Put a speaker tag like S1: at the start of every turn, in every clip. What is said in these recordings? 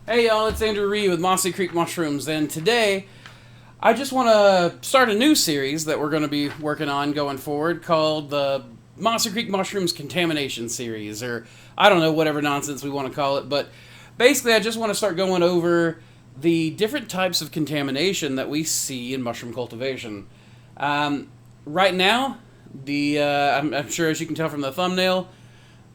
S1: Hey y'all, it's Andrew Ree with Mossy Creek Mushrooms, and today I just want to start a new series that we're going to be working on going forward called the Mossy Creek Mushrooms Contamination series, or I don't know, whatever nonsense we want to call it, but basically I just want to start going over the different types of contamination that we see in mushroom cultivation. Right now, I'm sure as you can tell from the thumbnail,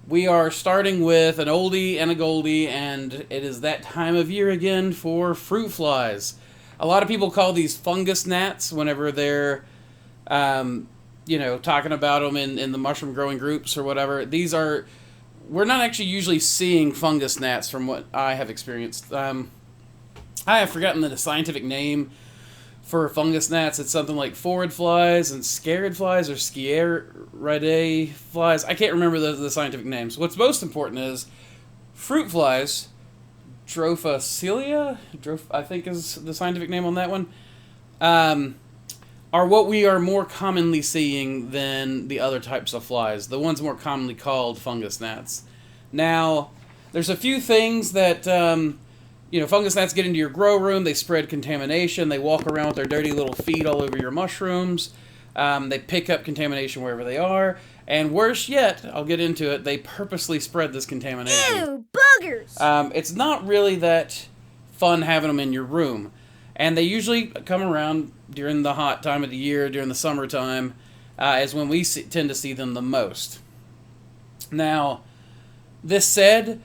S1: we are starting with an oldie and a goldie, and it is that time of year again for fruit flies. A lot of people call these fungus gnats whenever they're, talking about them in the mushroom growing groups or whatever. We're not actually usually seeing fungus gnats from what I have experienced. I have forgotten the scientific name for fungus gnats. It's something like phorid flies and scarid flies or sciaridae flies. I can't remember the scientific names. What's most important is fruit flies, Drophocelia, I think is the scientific name on that one, are what we are more commonly seeing than the other types of flies, the ones more commonly called fungus gnats. Now, there's a few things that fungus gnats get into your grow room. They spread contamination. They walk around with their dirty little feet all over your mushrooms. They pick up contamination wherever they are. And worse yet, I'll get into it, they purposely spread this contamination.
S2: Ew, boogers!
S1: It's not really that fun having them in your room. And they usually come around during the hot time of the year, during the summertime, is when we tend to see them the most. Now, this said,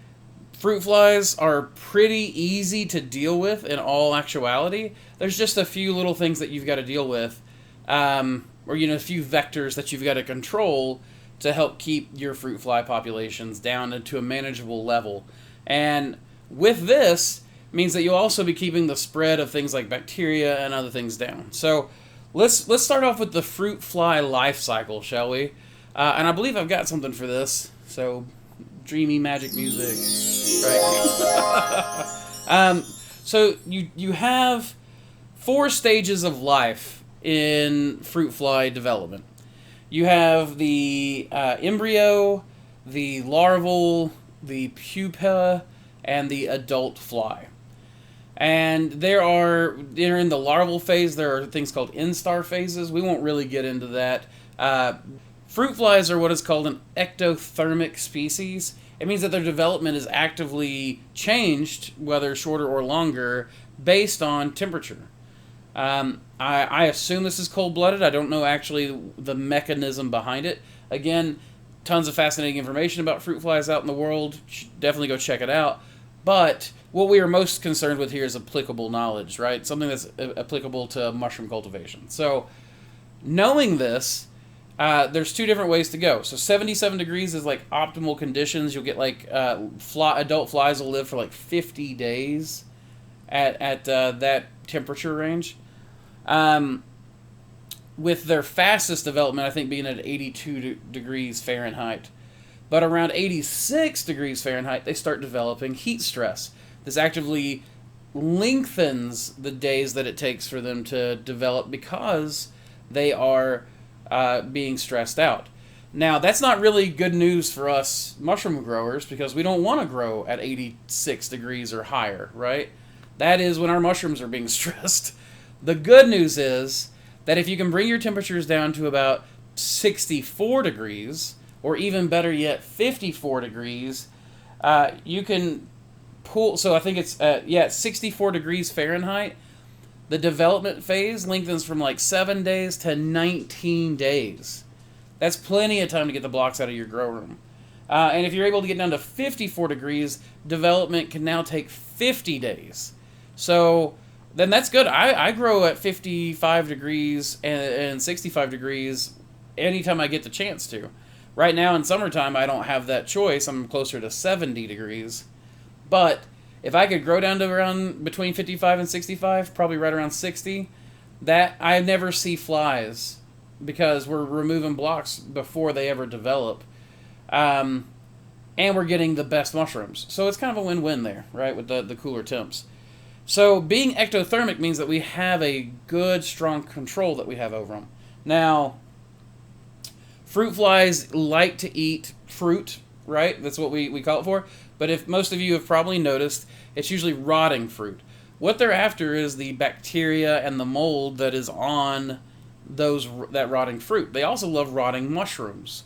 S1: fruit flies are pretty easy to deal with in all actuality. There's just a few little things that you've got to deal with, or a few vectors that you've got to control to help keep your fruit fly populations down into a manageable level. And with this, means that you'll also be keeping the spread of things like bacteria and other things down. So let's start off with the fruit fly life cycle, shall we? And I believe I've got something for this. So dreamy magic music, right? So you have 4 stages of life in fruit fly development. You have the embryo, the larval, the pupa, and the adult fly. And they're in the larval phase. There are things called instar phases. We won't really get into that. Fruit flies are what is called an ectothermic species. It means that their development is actively changed, whether shorter or longer, based on temperature. I assume this is cold-blooded. I don't know actually the mechanism behind it. Again, tons of fascinating information about fruit flies out in the world. Definitely go check it out. But what we are most concerned with here is applicable knowledge, right? Something that's applicable to mushroom cultivation. So, knowing this, there's 2 different ways to go. So 77 degrees is like optimal conditions. You'll get like adult flies will live for like 50 days at that temperature range. With their fastest development, I think, being at 82 degrees Fahrenheit. But around 86 degrees Fahrenheit, they start developing heat stress. This actively lengthens the days that it takes for them to develop because they are being stressed out. Now, that's not really good news for us mushroom growers because we don't want to grow at 86 degrees or higher, right? That is when our mushrooms are being stressed. The good news is that if you can bring your temperatures down to about 64 degrees, or even better yet, 54 degrees, you can pull, so I think it's, 64 degrees Fahrenheit, the development phase lengthens from like 7 days to 19 days. That's plenty of time to get the blocks out of your grow room. And if you're able to get down to 54 degrees, development can now take 50 days. So then that's good. I grow at 55 degrees and 65 degrees anytime I get the chance to. Right now in summertime, I don't have that choice. I'm closer to 70 degrees. But if I could grow down to around between 55 and 65, probably right around 60, that I never see flies because we're removing blocks before they ever develop. And we're getting the best mushrooms. So it's kind of a win-win there, right, with the cooler temps. So being ectothermic means that we have a good, strong control that we have over them. Now, fruit flies like to eat fruit, right? That's what we call it for. But if most of you have probably noticed, it's usually rotting fruit. What they're after is the bacteria and the mold that is on that rotting fruit. They also love rotting mushrooms.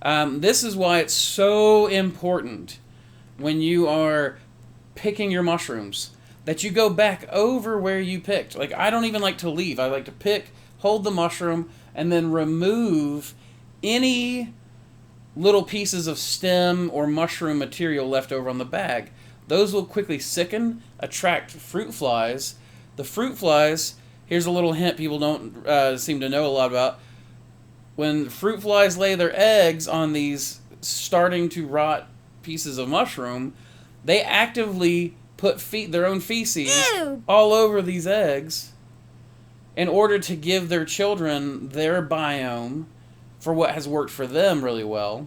S1: This is why it's so important when you are picking your mushrooms that you go back over where you picked. Like, I don't even like to leave. I like to pick, hold the mushroom, and then remove any little pieces of stem or mushroom material left over on the bag. Those will quickly sicken, attract fruit flies. The fruit flies, here's a little hint people don't seem to know a lot about. When fruit flies lay their eggs on these starting to rot pieces of mushroom, they actively put their own feces all over these eggs in order to give their children their biome for what has worked for them really well.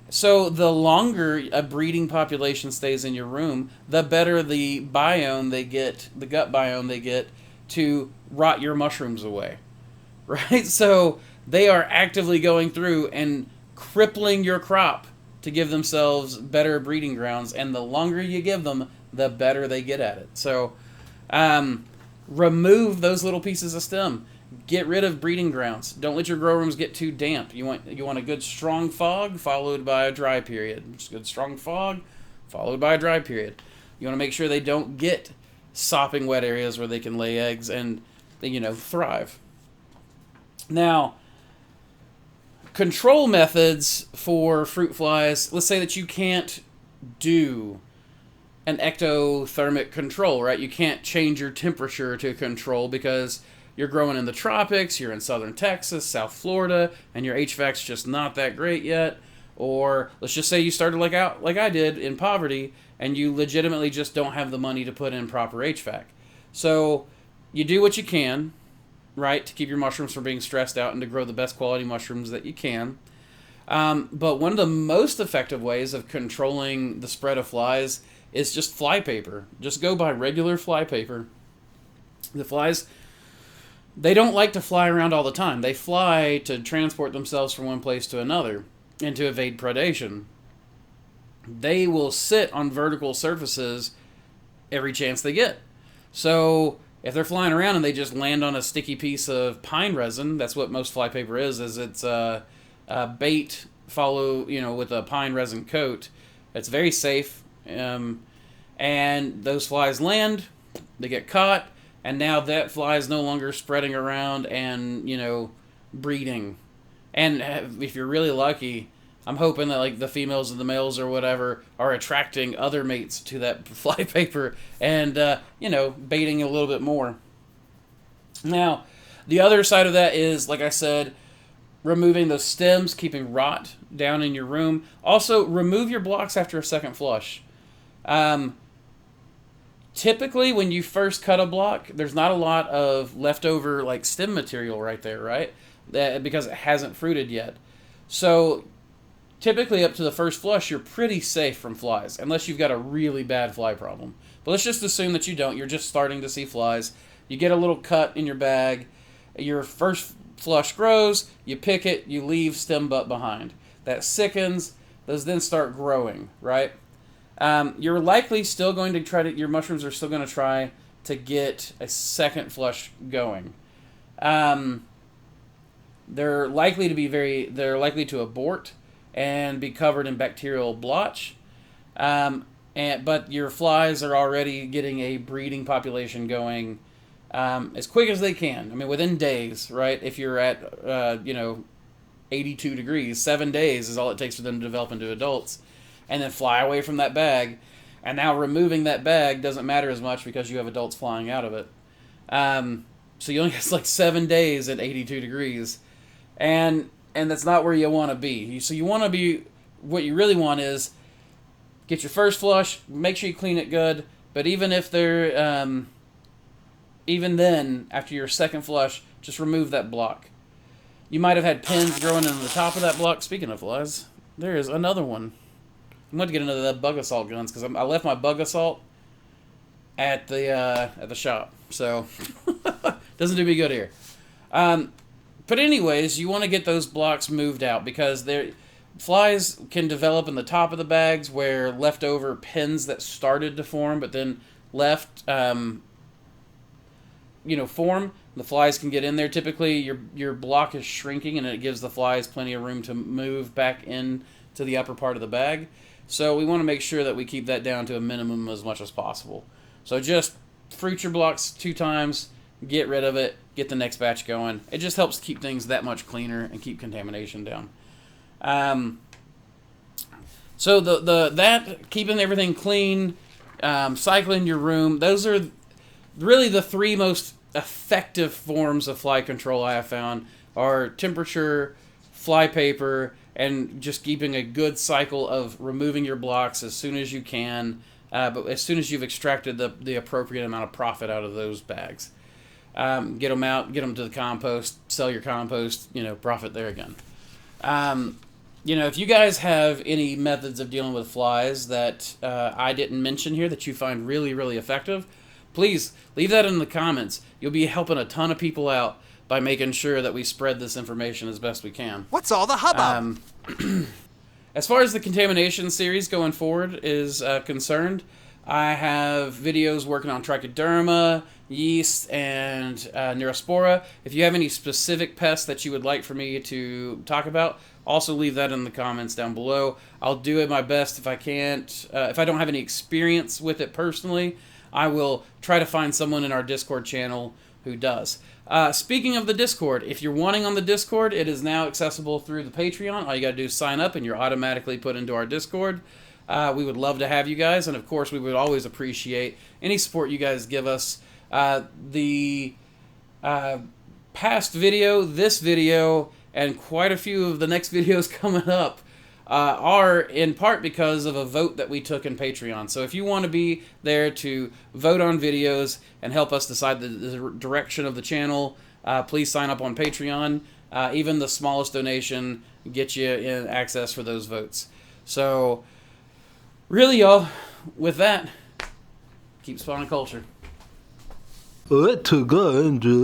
S1: So the longer a breeding population stays in your room, the better the biome they get, the gut biome they get to rot your mushrooms away, right? So they are actively going through and crippling your crop to give themselves better breeding grounds, and the longer you give them, the better they get at it. So remove those little pieces of stem. Get rid of breeding grounds. Don't let your grow rooms get too damp. You want a good strong fog followed by a dry period. Just good strong fog followed by a dry period. You want to make sure they don't get sopping wet areas where they can lay eggs and thrive. Now, control methods for fruit flies. Let's say that you can't do an ectothermic control, right? You can't change your temperature to control because you're growing in the tropics, you're in southern Texas, South Florida, and your HVAC's just not that great yet. Or let's just say you started like I did in poverty, and you legitimately just don't have the money to put in proper HVAC. So you do what you can, right, to keep your mushrooms from being stressed out and to grow the best quality mushrooms that you can. But one of the most effective ways of controlling the spread of flies is just fly paper. Just go buy regular fly paper. The flies, they don't like to fly around all the time. They fly to transport themselves from one place to another and to evade predation. They will sit on vertical surfaces every chance they get. So if they're flying around and they just land on a sticky piece of pine resin, that's what most fly paper is it's bait with a pine resin coat. It's very safe. And those flies land, they get caught, and now that fly is no longer spreading around and, breeding. And if you're really lucky, I'm hoping that like the females and the males or whatever are attracting other mates to that fly paper and, baiting a little bit more. Now, the other side of that is, like I said, removing those stems, keeping rot down in your room. Also, remove your blocks after a second flush. Typically, when you first cut a block, there's not a lot of leftover like stem material right there, right? Because it hasn't fruited yet. So typically up to the first flush, you're pretty safe from flies, unless you've got a really bad fly problem. But let's just assume that you don't. You're just starting to see flies. You get a little cut in your bag. Your first flush grows. You pick it. You leave stem butt behind. That sickens. Those then start growing, right? You're likely still going to your mushrooms are still going to try to get a second flush going. They're likely to abort and be covered in bacterial blotch. But your flies are already getting a breeding population going as quick as they can. I mean, within days, right? If you're at 82 degrees, 7 days is all it takes for them to develop into adults. And then fly away from that bag. And now removing that bag doesn't matter as much because you have adults flying out of it. So you only get like 7 days at 82 degrees. And that's not where you want to be. So you want to be, what you really want is get your first flush, make sure you clean it good. But even if they're, even then, after your second flush, just remove that block. You might have had pins growing in the top of that block. Speaking of flies, there is another one. I'm going to get into the bug assault guns because I left my bug assault at the shop, so doesn't do me good here. But anyways, you want to get those blocks moved out because flies can develop in the top of the bags where leftover pins that started to form but then left, form. The flies can get in there. Typically, your block is shrinking, and it gives the flies plenty of room to move back in to the upper part of the bag. So we want to make sure that we keep that down to a minimum as much as possible. So just fruit your blocks 2 times, get rid of it, get the next batch going. It just helps keep things that much cleaner and keep contamination down. So that keeping everything clean, cycling your room, those are really the 3 most effective forms of fly control I have found are temperature, fly paper, and just keeping a good cycle of removing your blocks as soon as you can, but as soon as you've extracted the appropriate amount of profit out of those bags. Get them out, get them to the compost, sell your compost, profit there again. If you guys have any methods of dealing with flies that I didn't mention here that you find really, really effective, please leave that in the comments. You'll be helping a ton of people out by making sure that we spread this information as best we can.
S2: What's all the hubbub?
S1: As far as the contamination series going forward is concerned, I have videos working on trichoderma, yeast, and neurospora. If you have any specific pests that you would like for me to talk about, also leave that in the comments down below. I'll do it my best. If I can't, if I don't have any experience with it personally, I will try to find someone in our Discord channel who does. Speaking of the Discord, if you're wanting on the Discord, it is now accessible through the Patreon. All you got to do is sign up and you're automatically put into our Discord. We would love to have you guys, and of course we would always appreciate any support you guys give us. The past video, this video, and quite a few of the next videos coming up are in part because of a vote that we took in Patreon. So if you want to be there to vote on videos and help us decide the direction of the channel, please sign up on Patreon. Even the smallest donation gets you in access for those votes. So really, y'all, with that, keep spawning culture.
S3: To go and do.